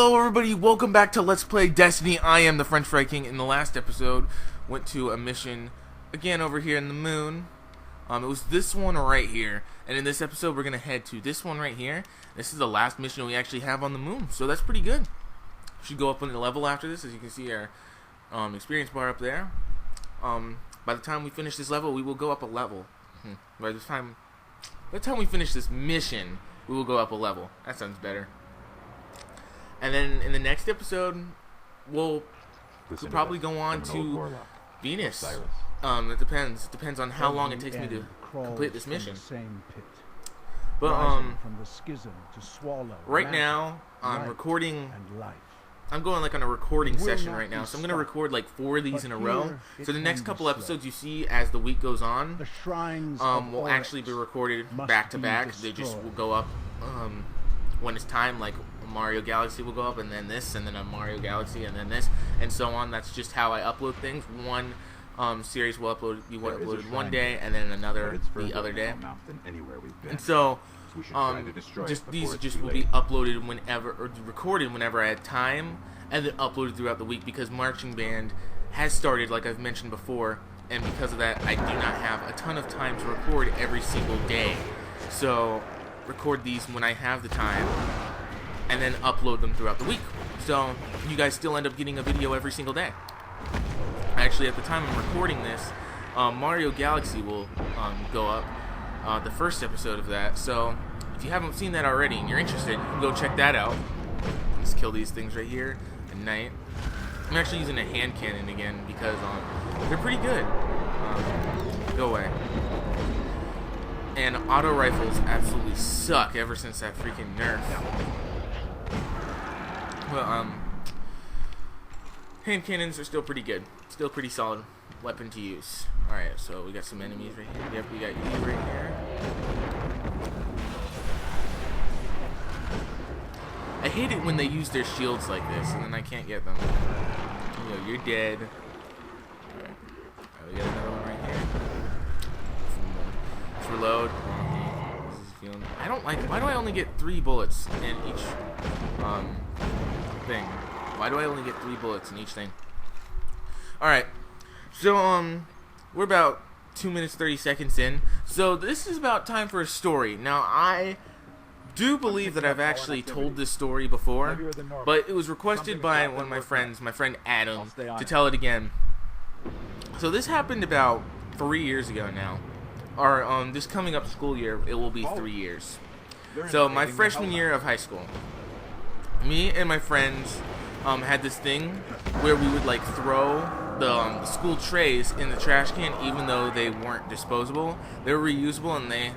Hello everybody, welcome back to Let's Play Destiny. I am the French Fry King. In the last episode, went to a mission, again over here in the moon. It was this one right here, and in this episode we're going to head to this one right here. This is the last mission we actually have on the moon, so that's pretty good. Should go up on the level after this, as you can see our experience bar up there. By the time we finish this level, we will go up a level. By the time we finish this mission, we will go up a level. That sounds better. And then in the next episode, we'll probably go on to Venus. It depends. It depends on how long it takes me to complete this mission. But right now, I'm recording. I'm going like on a recording session right now, so I'm gonna record like 4 of these in a row. So the next couple episodes you see as the week goes on, will actually be recorded back to back. They just will go up when it's time. Like Mario Galaxy will go up, and then this, and then a Mario Galaxy, and then this, and so on. That's just how I upload things. One series will be uploaded one day, and then another the other day. And so these will be uploaded whenever, or recorded whenever I had time, and then uploaded throughout the week, because marching band has started, like I've mentioned before, and because of that I do not have a ton of time to record every single day. So record these when I have the time, and then upload them throughout the week. So you guys still end up getting a video every single day. Actually, at the time I'm recording this, Mario Galaxy will go up, the first episode of that. So if you haven't seen that already and you're interested, you can go check that out. Let's kill these things right here at night. I'm actually using a hand cannon again because they're pretty good. Go away. And auto rifles absolutely suck ever since that freaking nerf. But hand cannons are still pretty good. Still pretty solid weapon to use. Alright, so we got some enemies right here. Yep, we got you right here. I hate it when they use their shields like this and then I can't get them. Yo, you're dead. Alright. We got another one right here. Let's reload. I don't like. Why do I only get 3 bullets in each thing? Why do I only get 3 bullets in each thing? Alright, so we're about 2 minutes 30 seconds in. So this is about time for a story. Now I do believe that I've actually told this story before, but it was requested by one of my friends, my friend Adam, to tell it again. So this happened about 3 years ago now. Or this coming up school year, it will be 3 years. So my freshman year of high school, me and my friends had this thing where we would like throw the school trays in the trash can, even though they weren't disposable. They were reusable, and they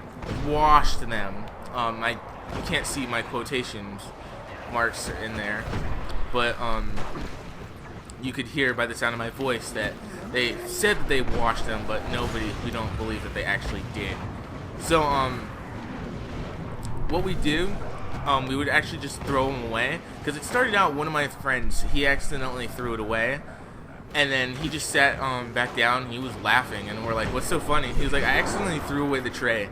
washed them. You can't see my quotations marks in there, but you could hear by the sound of my voice that they said that they washed them, but we don't believe that they actually did. So what we do, we would actually just throw them away, because it started out, one of my friends, he accidentally threw it away, and then he just sat back down, and he was laughing, and we're like, what's so funny? He was like, I accidentally threw away the tray.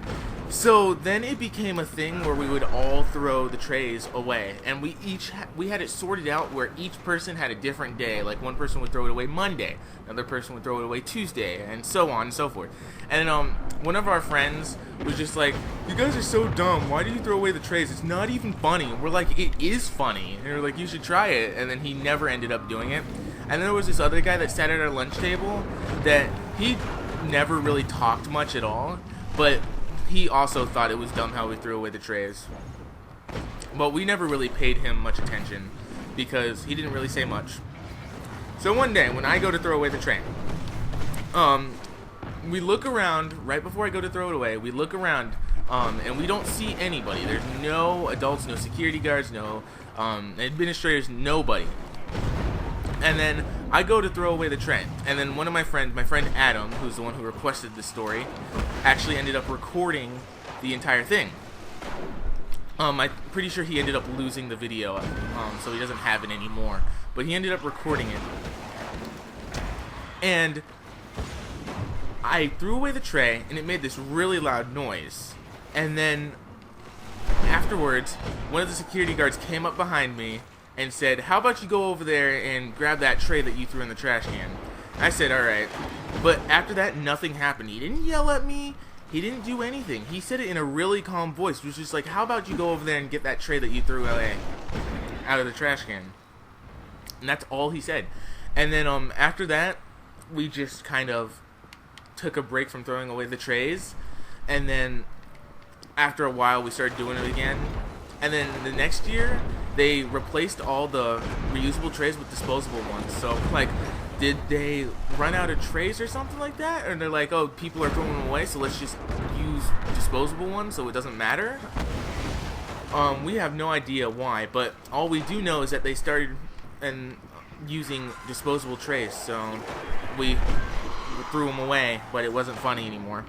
So then it became a thing where we would all throw the trays away, and we had it sorted out where each person had a different day. Like one person would throw it away Monday, another person would throw it away Tuesday, and so on and so forth. And one of our friends was just like, you guys are so dumb, why do you throw away the trays? It's not even funny. We're like, it is funny. And we're like, you should try it. And then he never ended up doing it. And then there was this other guy that sat at our lunch table that he never really talked much at all, but he also thought it was dumb how we threw away the trays. But we never really paid him much attention because he didn't really say much. So one day when I go to throw away the tray, we look around right before I go to throw it away. We look around and we don't see anybody. There's no adults, no security guards, no administrators, nobody. And then I go to throw away the tray, and then one of my friend Adam, who's the one who requested this story, actually ended up recording the entire thing. I'm pretty sure he ended up losing the video, so he doesn't have it anymore, but he ended up recording it. And I threw away the tray, and it made this really loud noise, and then afterwards, one of the security guards came up behind me and said, how about you go over there and grab that tray that you threw in the trash can? I said, alright. But after that, nothing happened. He didn't yell at me. He didn't do anything. He said it in a really calm voice. It was just like, how about you go over there and get that tray that you threw away out of the trash can? And that's all he said. And then after that, we just kind of took a break from throwing away the trays. And then after a while, we started doing it again. And then the next year, they replaced all the reusable trays with disposable ones. So, like, did they run out of trays or something like that? Or they're like, oh, people are throwing them away, so let's just use disposable ones so it doesn't matter? We have no idea why, but all we do know is that they started using disposable trays, so we threw them away, but it wasn't funny anymore.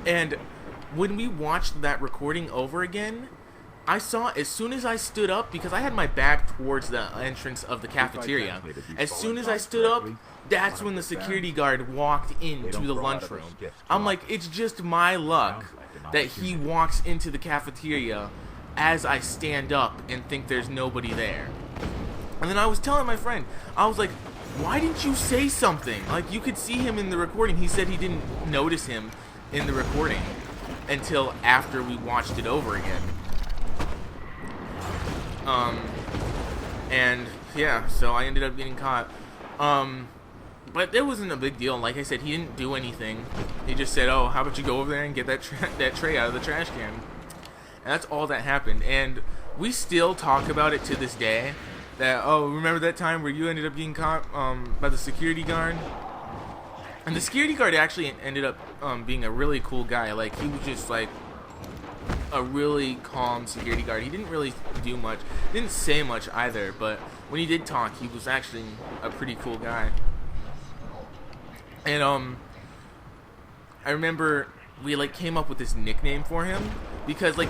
And when we watched that recording over again, I saw, as soon as I stood up, because I had my back towards the entrance of the cafeteria, as soon as I stood up, that's when the security guard walked into the lunchroom. I'm like, it's just my luck that he walks into the cafeteria as I stand up and think there's nobody there. And then I was telling my friend, I was like, why didn't you say something? Like, you could see him in the recording. He said he didn't notice him in the recording until after we watched it over again. And yeah, so I ended up getting caught. But it wasn't a big deal. Like I said, he didn't do anything. He just said, oh, how about you go over there and get that tray out of the trash can? And that's all that happened. And we still talk about it to this day. That, oh, remember that time where you ended up getting caught by the security guard? And the security guard actually ended up being a really cool guy. Like, he was just like a really calm security guard. He didn't really do much, didn't say much either, but when he did talk, he was actually a pretty cool guy. And I remember we like came up with this nickname for him because like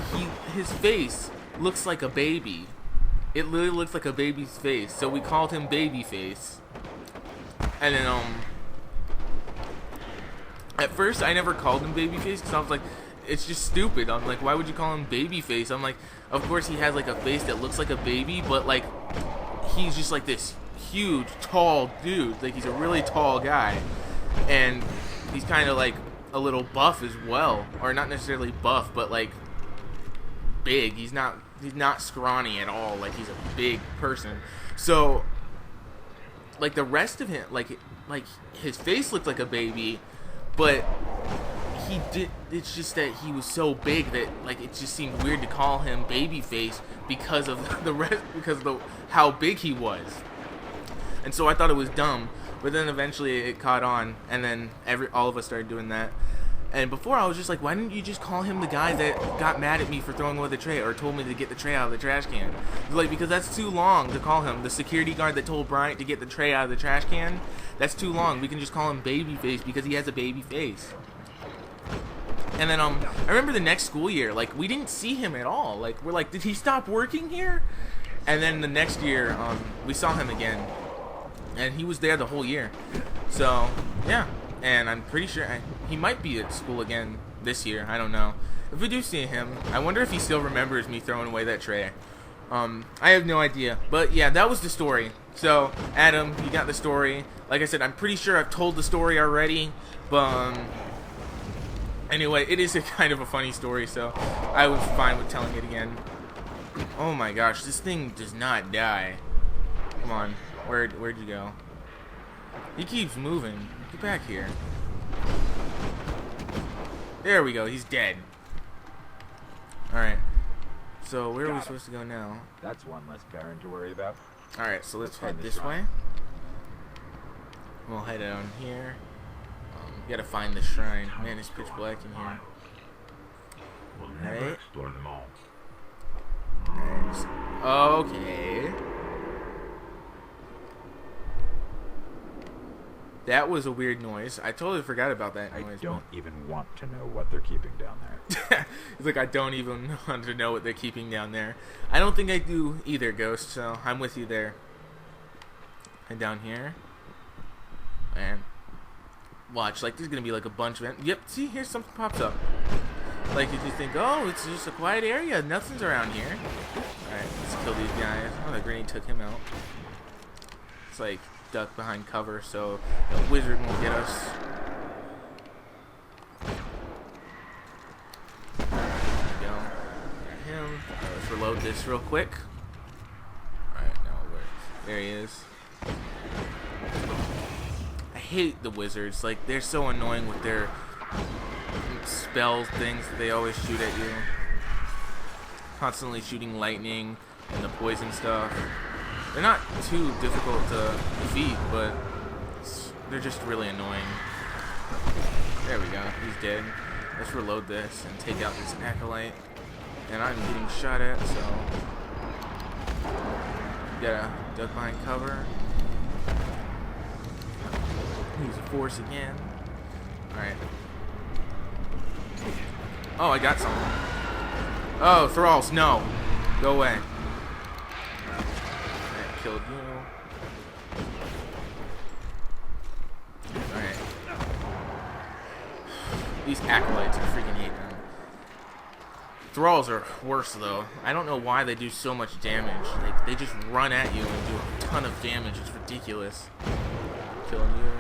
his face looks like a baby. It literally looks like a baby's face, so we called him Babyface. And then at first I never called him Babyface because I was like, it's just stupid. I'm like, why would you call him Babyface? I'm like, of course he has like a face that looks like a baby, but like he's just like this huge, tall dude. Like, he's a really tall guy, and he's kind of like a little buff as well, or not necessarily buff, but like big. He's not scrawny at all. Like, he's a big person. So like the rest of him, like his face looked like a baby, but it's just that he was so big that like it just seemed weird to call him Babyface because of how big he was. And so I thought it was dumb, but then eventually it caught on, and then all of us started doing that. And before I was just like, why didn't you just call him the guy that got mad at me for throwing away the tray, or told me to get the tray out of the trash can? Like, because that's too long to call him the security guard that told Bryant to get the tray out of the trash can. That's too long. We can just call him Babyface because he has a baby face. And then I remember the next school year, like, we didn't see him at all. Like, we're like, did he stop working here? And then the next year, we saw him again, and he was there the whole year. So yeah, and I'm pretty sure he might be at school again this year. I don't know. If we do see him, I wonder if he still remembers me throwing away that tray. I have no idea. But yeah, that was the story. So Adam, you got the story. Like I said, I'm pretty sure I've told the story already, but anyway, it is a kind of a funny story, so I was fine with telling it again. Oh my gosh, this thing does not die. Come on, where'd you go? He keeps moving. Get back here. There we go, he's dead. Alright, so where are we supposed to go now? That's one less Baron to worry about. Alright, so let's head this way. We'll head down here. We gotta find the shrine. Man, it's pitch black in here. We'll never explore them all. Nice. Okay. That was a weird noise. I totally forgot about that noise. I don't even want to know what they're keeping down there. It's like, I don't even want to know what they're keeping down there. I don't think I do either, Ghost, so I'm with you there. And down here. And watch, like, there's gonna be like a bunch of... Yep, see, here's something pops up. Like, you just think, oh, it's just a quiet area. Nothing's around here. Alright, let's kill these guys. Oh, the grenade took him out. It's like duck behind cover so the wizard won't get us. There we go. Got him. Right, let's reload this real quick. Alright, now there he is. I hate the wizards. Like, they're so annoying with their spell things that they always shoot at you. Constantly shooting lightning and the poison stuff. They're not too difficult to defeat, but they're just really annoying. There we go. He's dead. Let's reload this and take out this acolyte. And I'm getting shot at, so gotta duck behind cover. Use a force again. Alright. Oh, I got something. Oh, Thralls, no. Go away. Alright, killed you. Alright. These acolytes, I freaking hate them. Thralls are worse, though. I don't know why they do so much damage. Like, they just run at you and do a ton of damage. It's ridiculous. Killing you.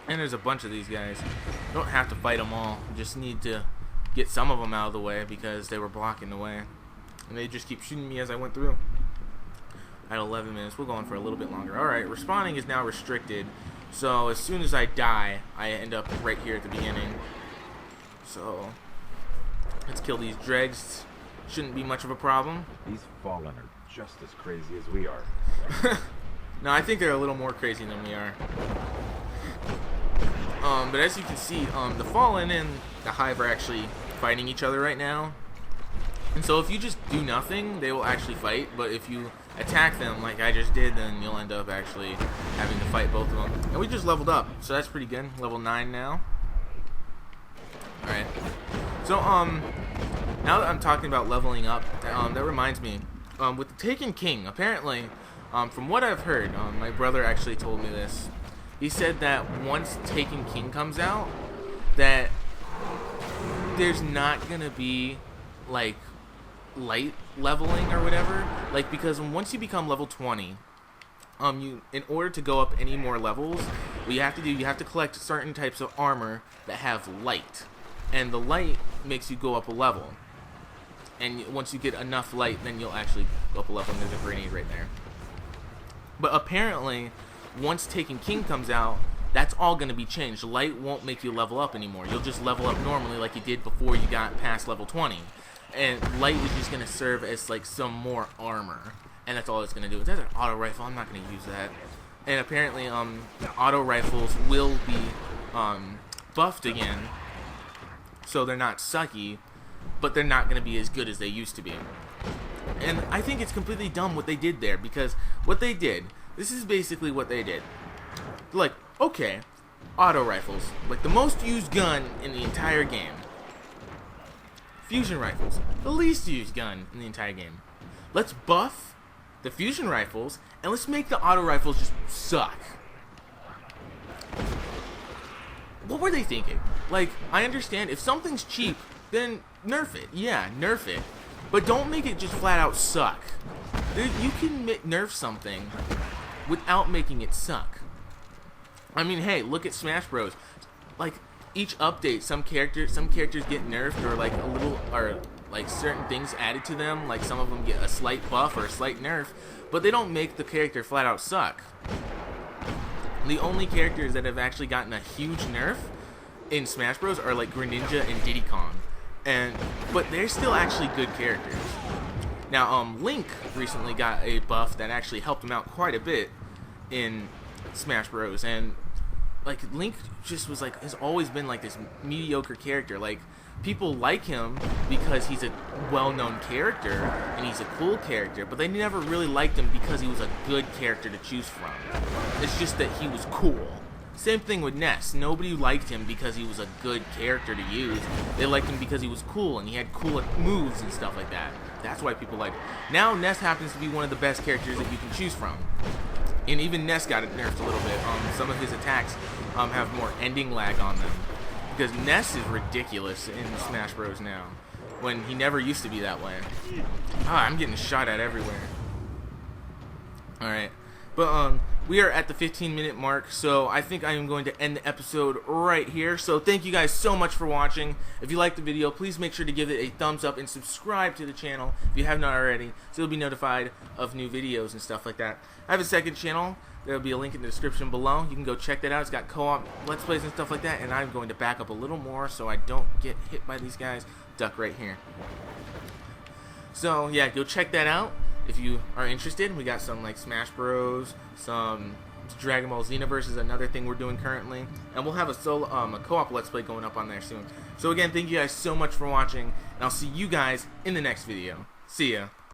And there's a bunch of these guys. You don't have to fight them all. You just need to get some of them out of the way because they were blocking the way. And they just keep shooting me as I went through. At 11 minutes. We're going for a little bit longer. Alright, respawning is now restricted. So as soon as I die, I end up right here at the beginning. So let's kill these dregs. Shouldn't be much of a problem. These Fallen are just as crazy as we are. No, I think they're a little more crazy than we are. But as you can see, the Fallen and the Hive are actually fighting each other right now. And so if you just do nothing, they will actually fight. But if you attack them like I just did, then you'll end up actually having to fight both of them. And we just leveled up, so that's pretty good. Level 9 now. Alright. So, now that I'm talking about leveling up, that reminds me, with the Taken King, apparently, from what I've heard, my brother actually told me this. He said that once Taken King comes out, that there's not gonna be like light leveling or whatever. Like, because once you become level 20, in order to go up any more levels, what you have to do, you have to collect certain types of armor that have light, and the light makes you go up a level. And once you get enough light, then you'll actually go up a level. And there's a grenade right there. But apparently, once Taken King comes out, that's all going to be changed. Light won't make you level up anymore. You'll just level up normally like you did before you got past level 20. And light is just going to serve as like some more armor. And that's all it's going to do. That's an auto rifle. I'm not going to use that. And apparently, the auto rifles will be buffed again. So they're not sucky, but they're not going to be as good as they used to be. And I think it's completely dumb what they did there, because what they did, this is basically what they did. They're like, okay, auto rifles, like the most used gun in the entire game. Fusion rifles, the least used gun in the entire game. Let's buff the fusion rifles, and let's make the auto rifles just suck. What were they thinking? Like, I understand if something's cheap, then nerf it. Yeah, nerf it. But don't make it just flat out suck. You can nerf something without making it suck. I mean, hey, look at Smash Bros. Like, each update, some characters get nerfed, or like a little, or like certain things added to them. Like some of them get a slight buff or a slight nerf, but they don't make the character flat out suck. The only characters that have actually gotten a huge nerf in Smash Bros are like Greninja and Diddy Kong, but they're still actually good characters. Now, Link recently got a buff that actually helped him out quite a bit in Smash Bros. And like Link just was like, has always been like this mediocre character. Like, people like him because he's a well-known character and he's a cool character, but they never really liked him because he was a good character to choose from. It's just that he was cool. Same thing with Ness. Nobody liked him because he was a good character to use. They liked him because he was cool and he had cool moves and stuff like that. That's why people like him. Now Ness happens to be one of the best characters that you can choose from. And even Ness got it nerfed a little bit. Some of his attacks have more ending lag on them, because Ness is ridiculous in Smash Bros. Now. when he never used to be that way. Ah, I'm getting shot at everywhere. Alright. But, we are at the 15-minute mark, so I think I am going to end the episode right here. So thank you guys so much for watching. If you liked the video, please make sure to give it a thumbs up and subscribe to the channel if you have not already, so you'll be notified of new videos and stuff like that. I have a second channel. There will be a link in the description below. You can go check that out. It's got co-op Let's Plays and stuff like that, and I'm going to back up a little more so I don't get hit by these guys. Duck right here. So, yeah, go check that out. If you are interested, we got some like Smash Bros, some Dragon Ball Xenoverse is another thing we're doing currently, and we'll have a co-op Let's Play going up on there soon. So again, thank you guys so much for watching, and I'll see you guys in the next video. See ya.